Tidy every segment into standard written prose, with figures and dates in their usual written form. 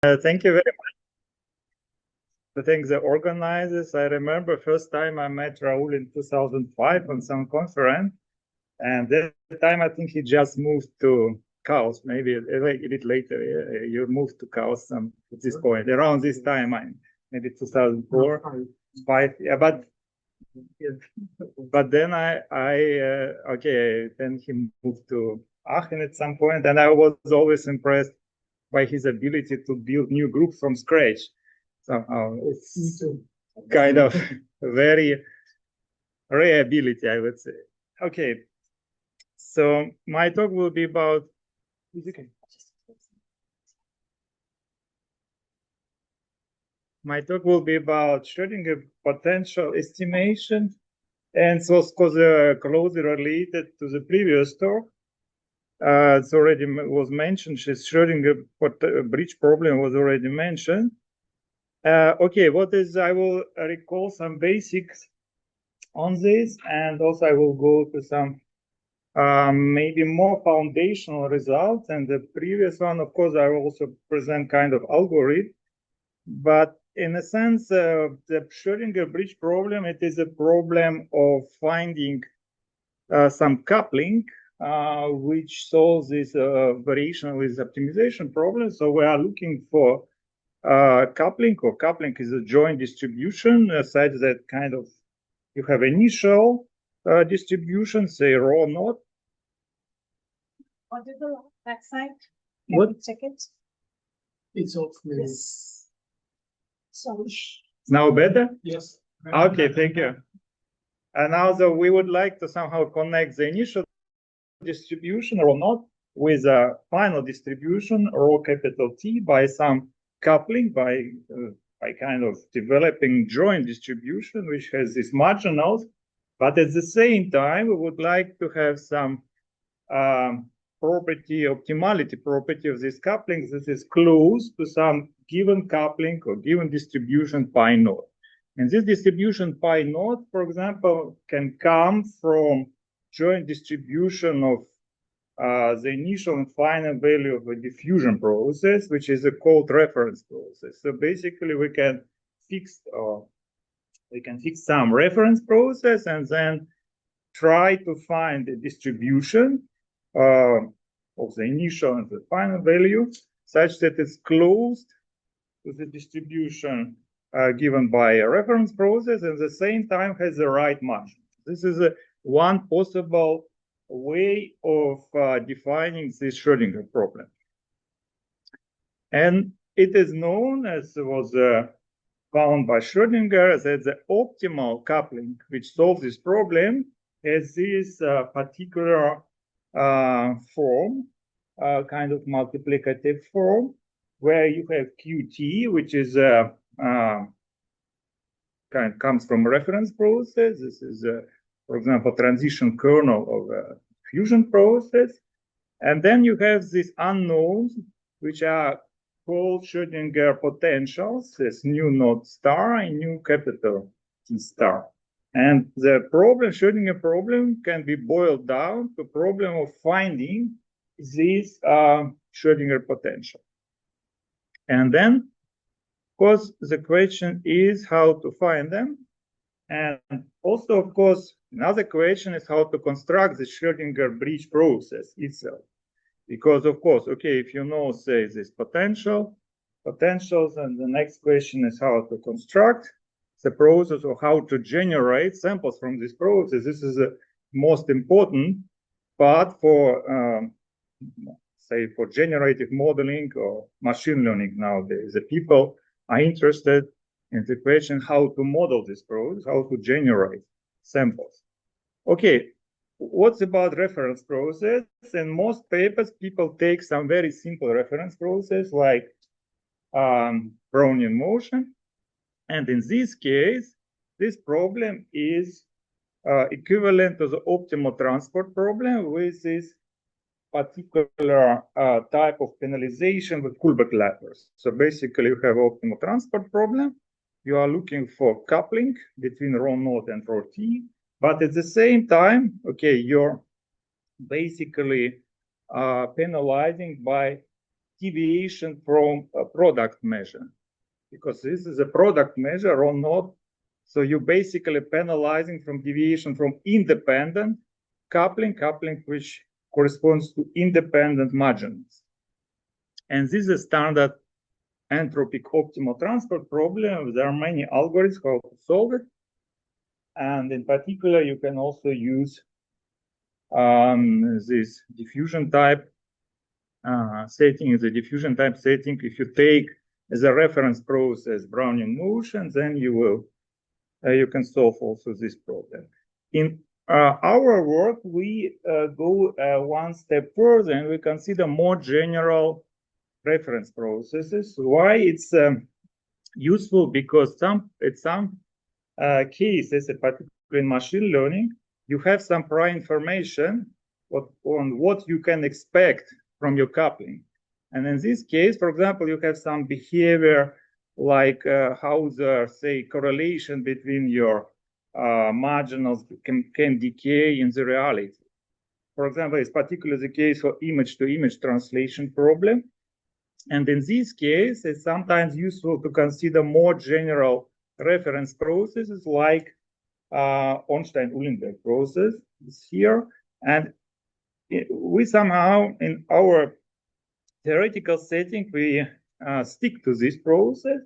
Thank you very much. I think the organizers, I remember first time I met Raul in 2005 on some conference. And that time, I think he just moved to Chaos, maybe a bit later. You moved to Chaos at this point, around this time, maybe 2004, 5. Yeah, but then then he moved to Aachen at some point, and I was always impressed by his ability to build new groups from scratch. Somehow it's kind of a very rare ability, I would say. Okay, so my talk will be about Schrodinger potential estimation, and so it's closely related to the previous talk. It's already was mentioned. Schrodinger bridge problem was already mentioned. Okay, I will recall some basics on this, and also I will go to some maybe more foundational results. And the previous one, of course, I will also present kind of algorithm. But in a sense, the Schrodinger bridge problem, it is a problem of finding some coupling which solves this variation with optimization problem. So we are looking for coupling, or coupling is a joint distribution such that kind of you have initial distribution, say rho naught. What is the backside? What? Check it. It's off. Yes. So Now better? Yes. Okay, thank you. And now we would like to somehow connect the initial distribution rho naught with a final distribution rho capital T by some coupling, by kind of developing joint distribution which has these marginals. But at the same time, we would like to have some optimality property of this coupling that is close to some given coupling or given distribution pi naught. And this distribution pi naught, for example, can come from joint distribution of the initial and final value of a diffusion process, which is a called reference process. So basically, we can fix some reference process and then try to find a distribution of the initial and the final value such that it's closed to the distribution given by a reference process, and at the same time has the right margin. This is one possible way of defining this Schrodinger problem. And it is known, as was found by Schrodinger, that the optimal coupling which solves this problem has this particular form, kind of multiplicative form, where you have Qt, which is comes from reference process. This is, for example, transition kernel of a fusion process. And then you have these unknowns, which are called Schrodinger potentials, this nu naught star and nu capital T star. And the Schrodinger problem can be boiled down to problem of finding this Schrodinger potential. And then, of course, the question is how to find them. And also, of course, another question is how to construct the Schrodinger bridge process itself. Because, of course, okay, if you know, say, this potentials, and the next question is how to construct the process or how to generate samples from this process. This is the most important part for, say, for generative modeling or machine learning nowadays. The people are interested in the question how to model this process, how to generate samples. Okay, what's about reference process? In most papers, people take some very simple reference process like Brownian motion. And in this case, this problem is equivalent to the optimal transport problem with this particular type of penalization with Kullback-Leibler. So basically, you have optimal transport problem. You are looking for coupling between rho naught and rho t. But at the same time, okay, you're basically penalizing by deviation from a product measure, because this is a product measure or not. So you're basically penalizing from deviation from independent coupling which corresponds to independent margins. And this is a standard entropic optimal transport problem. There are many algorithms how to solve it. And in particular, you can also use this diffusion type setting. The diffusion type setting, if you take as a reference process Brownian motion, then you can solve also this problem. In our work, we go one step further and we consider more general reference processes. Why it's useful? Because in some cases, particularly in machine learning, you have some prior information on what you can expect from your coupling. And in this case, for example, you have some behavior like how the, say, correlation between your marginals can decay in the reality. For example, it's particularly the case for image-to-image translation problem. And in this case, it's sometimes useful to consider more general reference processes like Ornstein-Uhlenbeck process is here. And we somehow, in our theoretical setting, we stick to this process.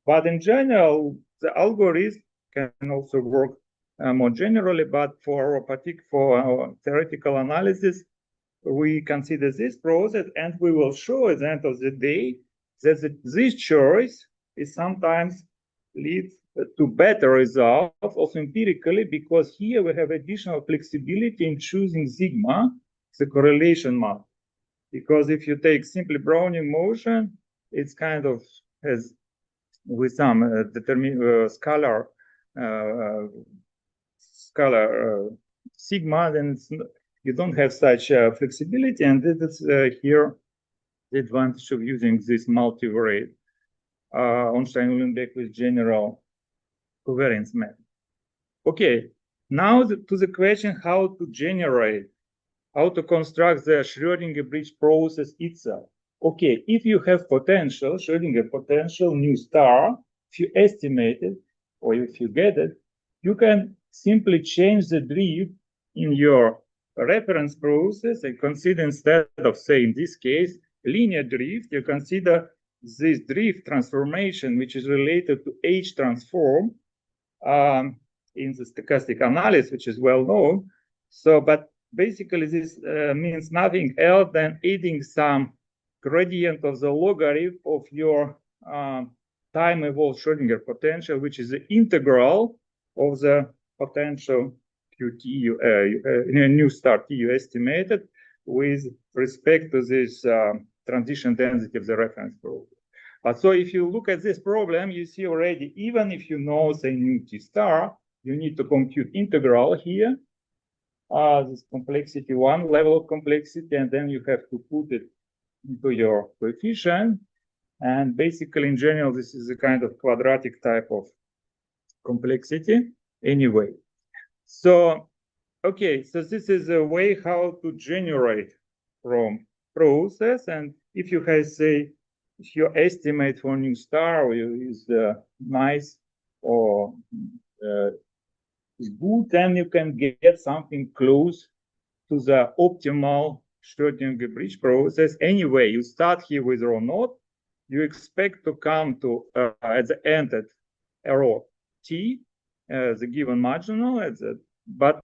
But in general, the algorithm can also work more generally. But for our theoretical analysis, we consider this process, and we will show at the end of the day that this choice is sometimes leads to better results, also empirically, because here we have additional flexibility in choosing sigma, the correlation model. Because if you take simply Brownian motion, it's kind of has with some scalar sigma, then you don't have such flexibility, and this is here the advantage of using this multivariate Ornstein-Uhlenbeck with general covariance method. Okay, now to the question how to generate, how to construct the Schrodinger bridge process itself. Okay, if you have potential, Schrodinger potential, new star, if you estimate it, or if you get it, you can simply change the drift in your reference process and consider, instead of, say, in this case, linear drift, you consider this drift transformation, which is related to H transform in the stochastic analysis, which is well known. So, but basically this means nothing else than adding some gradient of the logarithm of your time-evolved Schrodinger potential, which is the integral of the potential Qt, new star T you estimated with respect to this transition density of the reference problem. But so if you look at this problem, you see already, even if you know, say, new T star, you need to compute integral here, this complexity, one level of complexity, and then you have to put it into your coefficient. And basically, in general, this is a kind of quadratic type of complexity anyway. So, okay, so this is a way how to generate from process. And if you have, say, if your estimate for new star is nice or is good, then you can get something close to the optimal Schrodinger bridge process. Anyway, you start here with rho naught. You expect to come to at the end at rho t, the given marginal, but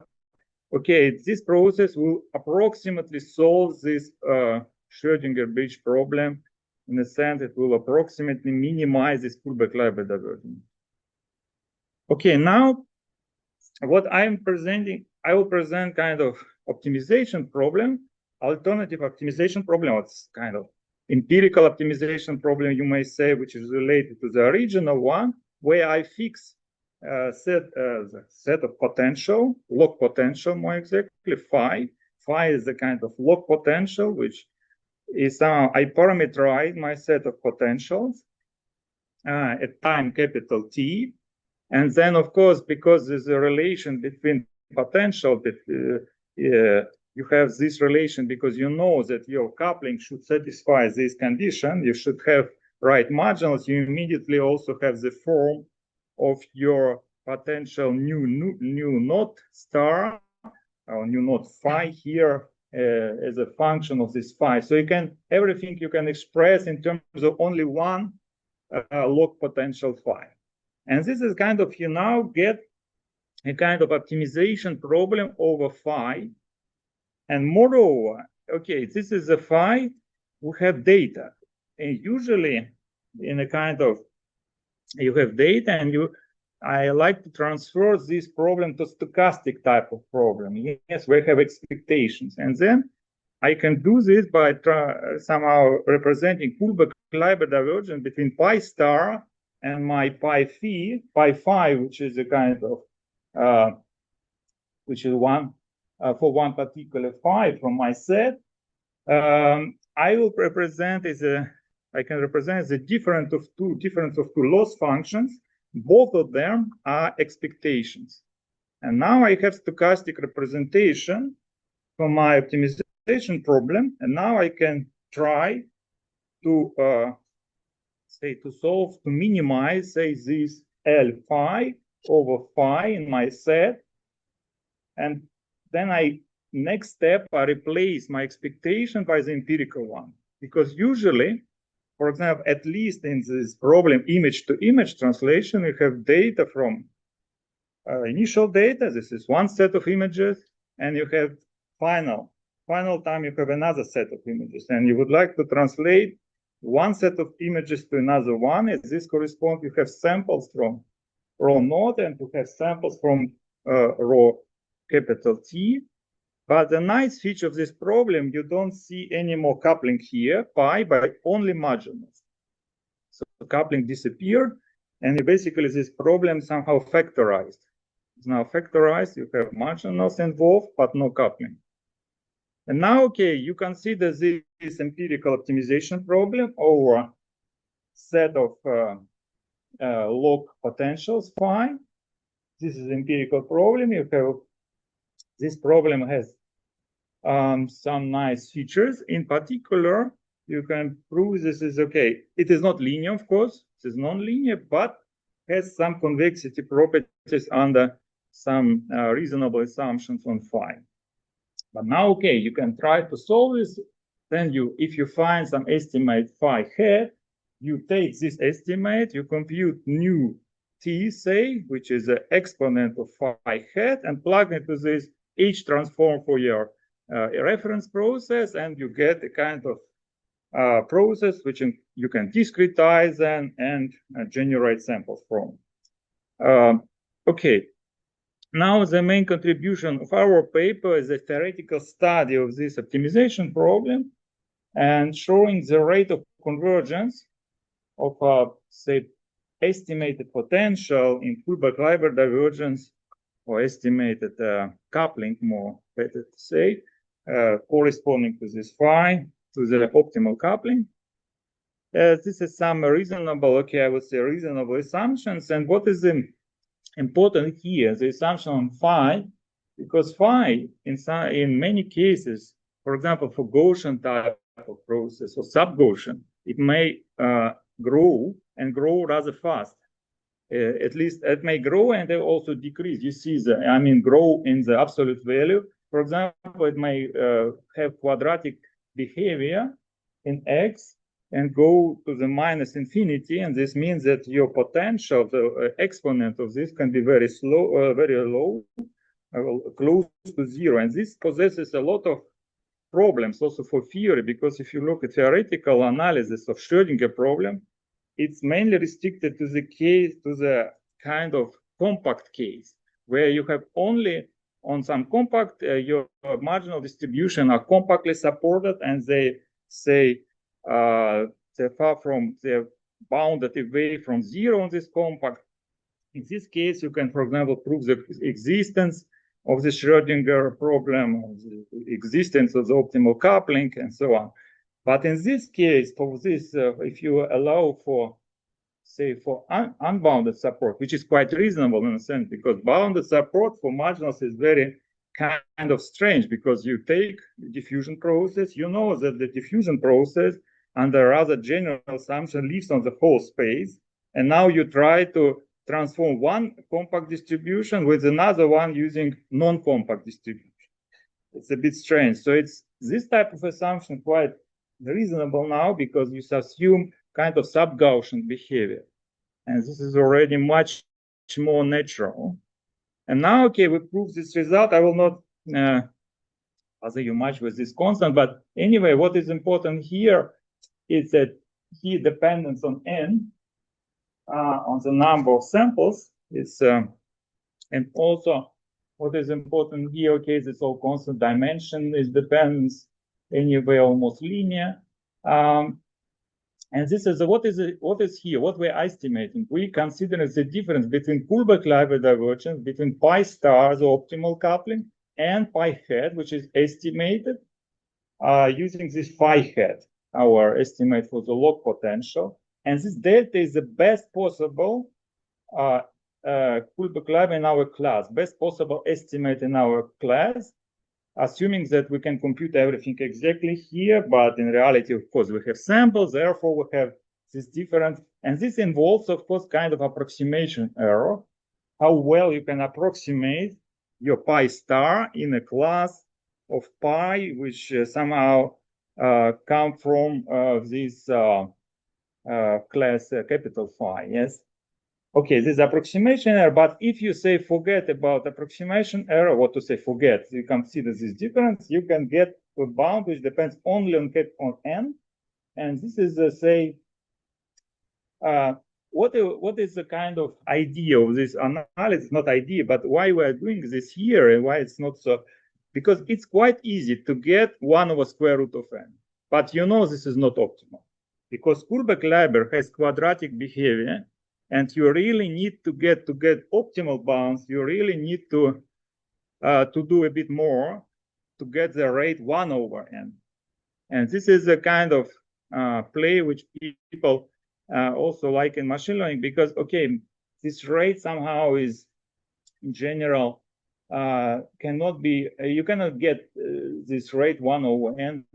okay, this process will approximately solve this Schrodinger bridge problem. In a sense, it will approximately minimize this Kullback-Leibler divergence. Okay, now what I'm presenting, I will present kind of optimization problem, alternative optimization problem. It's kind of empirical optimization problem, you may say, which is related to the original one, where I fix the set of potential, log potential more exactly, phi. Phi is the kind of log potential, which is I parameterize my set of potentials at time capital T. And then, of course, because there's a relation between potential you have this relation because you know that your coupling should satisfy this condition. You should have right marginals. You immediately also have the form of your potential new node star or new node phi here as a function of this phi. So you can, everything you can express in terms of only one log potential phi. And this is kind of, you now get a kind of optimization problem over phi. And moreover, okay, this is a phi, we have data. And usually in a kind of, you have data and I like to transfer this problem to stochastic type of problem. Yes, we have expectations. And then I can do this by somehow representing Kullback-Leibler divergence between pi star and my pi phi, which is a kind of, which is one for one particular phi from my set. I will represent as I can represent the difference of two loss functions. Both of them are expectations. And now I have stochastic representation for my optimization problem. And now I can try to to minimize, say, this L phi over phi in my set. And then next step, I replace my expectation by the empirical one. Because usually, for example, at least in this problem image-to-image translation, you have data from initial data. This is one set of images, and you have final time you have another set of images, and you would like to translate one set of images to another one. As this corresponds, you have samples from row node, and you have samples from row capital T. But the nice feature of this problem, you don't see any more coupling here, pi, but only marginals. So the coupling disappeared, and basically this problem somehow factorized. It's now factorized, you have marginals involved, but no coupling. And now, okay, you consider this empirical optimization problem over set of log potentials phi. This is empirical problem. You have this problem has some nice features. In particular, you can prove this is okay. It is not linear, of course. It is non-linear, but has some convexity properties under some reasonable assumptions on phi. But now, okay, you can try to solve this. Then if you find some estimate phi hat, you take this estimate, you compute new t, say, which is the exponent of phi hat, and plug into this H transform for your reference process, and you get a kind of process which you can discretize and generate samples from. Okay. Now, the main contribution of our paper is a theoretical study of this optimization problem and showing the rate of convergence of, say, estimated potential in Kullback-Leibler divergence, or estimated coupling, more better to say, corresponding to this phi, to the optimal coupling. This is some reasonable, okay, I would say reasonable assumptions. And what is important here, the assumption on phi, because phi in many cases, for example, for Gaussian type of process or sub-Gaussian, it may grow and grow rather fast. At least it may grow and also decrease. You see grow in the absolute value. For example, it may have quadratic behavior in X and go to the minus infinity, and this means that your potential, the exponent of this, can be very slow, very low, close to zero. And this possesses a lot of problems also for theory, because if you look at theoretical analysis of Schrodinger problem, it's mainly restricted to the case, to the kind of compact case, where you have only on some compact, your marginal distribution are compactly supported, and they say they're far from, they're bounded away from zero on this compact. In this case, you can, for example, prove the existence of the Schrodinger problem, the existence of the optimal coupling, and so on. But in this case, for this, if you allow for, say, for unbounded support, which is quite reasonable in a sense, because bounded support for marginals is very kind of strange, because you take the diffusion process, you know that the diffusion process under rather general assumption lives on the whole space, and now you try to transform one compact distribution with another one using non-compact distribution. It's a bit strange. So it's this type of assumption quite reasonable now, because you assume kind of sub-Gaussian behavior, and this is already much more natural. And now, okay, we prove this result. I will not bother you much with this constant, but anyway, what is important here is that here dependence on n, on the number of samples, is, and also what is important here, okay, this all constant dimension is dependence anyway almost linear. And this is what is here, what we're estimating. We consider the difference between Kullback-Leibler divergence between pi star, the optimal coupling, and pi hat, which is estimated using this phi hat, our estimate for the log potential. And this delta is the best possible Kullback-Leibler in our class, best possible estimate in our class, assuming that we can compute everything exactly here, but in reality, of course, we have samples, therefore we have this difference. And this involves, of course, kind of approximation error, how well you can approximate your pi star in a class of pi, which somehow come from this class capital phi, yes? Okay, this approximation error, but if you say forget about approximation error, what to say forget, you consider this difference, you can get a bound which depends only on n, and this is say, what is the kind of idea of this analysis? Not idea, but why we are doing this here and why it's not so, because it's quite easy to get 1 over square root of n, but you know this is not optimal, because Kullback-Leibler has quadratic behavior. And you really need to get optimal bounds. You really need to do a bit more to get the rate 1 over n. And this is a kind of play which people also like in machine learning, because, okay, this rate somehow is, in general, cannot be, you cannot get this rate 1 over n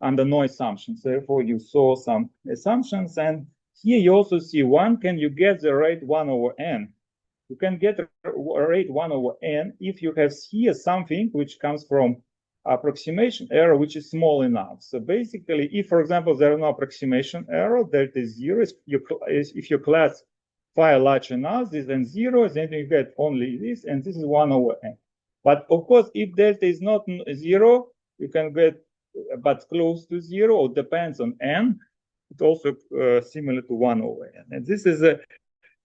under no assumptions. Therefore, you saw some assumptions, and here you also see can you get the rate 1 over n? You can get a rate 1 over n if you have here something which comes from approximation error, which is small enough. So basically, if, for example, there is no approximation error, delta is 0. If your class phi large enough, this then 0, then you get only this, and this is 1 over n. But of course, if delta is not 0, you can get but close to 0, or depends on n. It's also similar to 1 over n. And this is a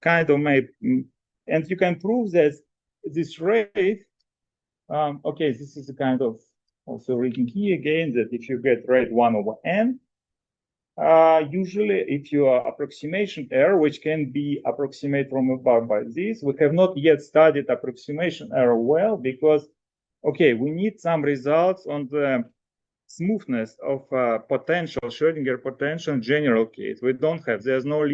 kind of and you can prove that this rate, okay, this is a kind of also written here again, that if you get rate 1 over n, usually if your approximation error, which can be approximated from above by this, we have not yet studied approximation error well, because, okay, we need some results on the smoothness of potential, Schrodinger potential in general case. We don't have, there's no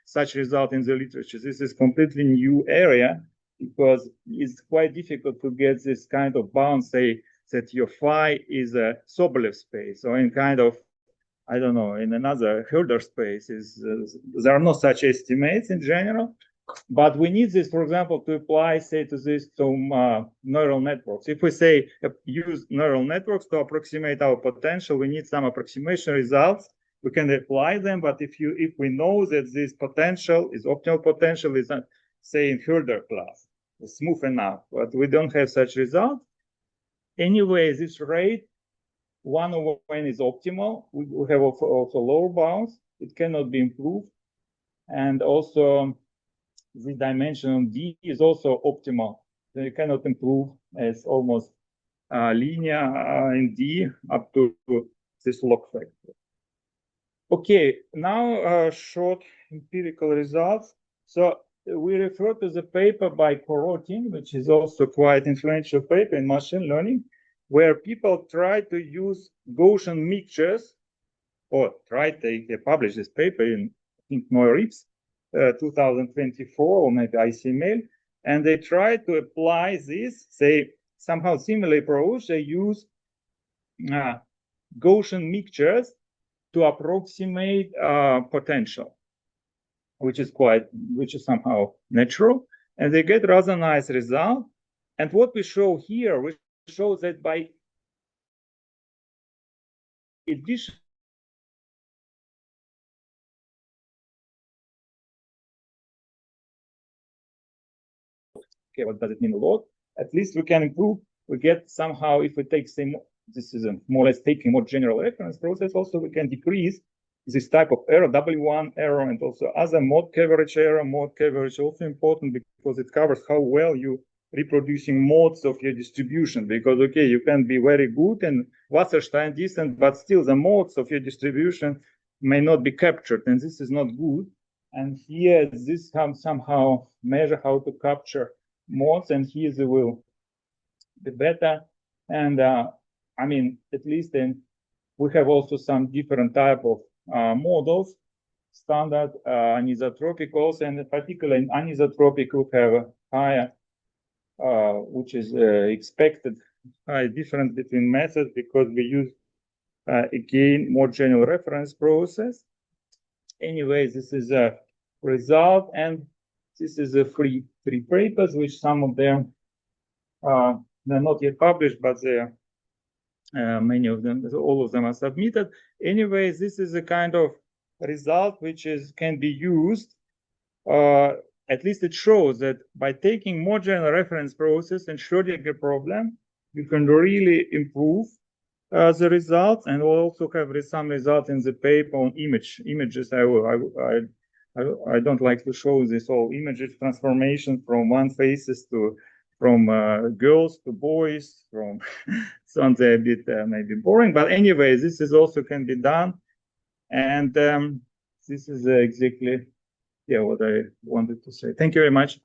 such result in the literature. This is completely new area, because it's quite difficult to get this kind of bound, say that your phi is a Sobolev space, or in kind of, I don't know, in another Hölder space. There are no such estimates in general. But we need this, for example, to apply, say, to this to neural networks. If we say use neural networks to approximate our potential, we need some approximation results. We can apply them, but if we know that this potential is optimal potential is, say, in Hölder class, it's smooth enough, but we don't have such result. Anyway, this rate 1 over n is optimal. We have also lower bounds. It cannot be improved, and also the dimension on D is also optimal. So you cannot improve as almost linear in D up to this log factor. Okay, now short empirical results. So we refer to the paper by Korotin, which is also quite influential paper in machine learning, where people try to use Gaussian mixtures, or they published this paper in, I think, Neurips, 2024, or maybe ICML, and they try to apply this, say, somehow similar approach. They use Gaussian mixtures to approximate potential, which is somehow natural, and they get rather nice result. And what we show here, we show that by addition okay, what does it mean a lot? At least we can improve. We get somehow, if we take same, this is a more or less taking more general reference process, also we can decrease this type of error, W1 error, and also other mode coverage error. Mode coverage also important because it covers how well you reproducing modes of your distribution. Because, okay, you can be very good and Wasserstein decent, but still the modes of your distribution may not be captured, and this is not good. And here, this can somehow measure how to capture modes, and here they will be better. And I mean, at least then we have also some different type of models, standard anisotropic also, and in particular in anisotropic we have a higher, which is expected high difference between methods because we use again more general reference process. Anyway, this is a result, and this is a free papers, which some of them they're not yet published, but they're many of them, all of them are submitted. Anyway, this is a kind of result which can be used. At least it shows that by taking more general reference process and Schrodinger problem, you can really improve the results, and we'll also have some results in the paper on images. I don't like to show this all images transformation from one faces to from girls to boys, from sounds a bit maybe boring, but anyway, this is also can be done, and this is exactly what I wanted to say. Thank you very much.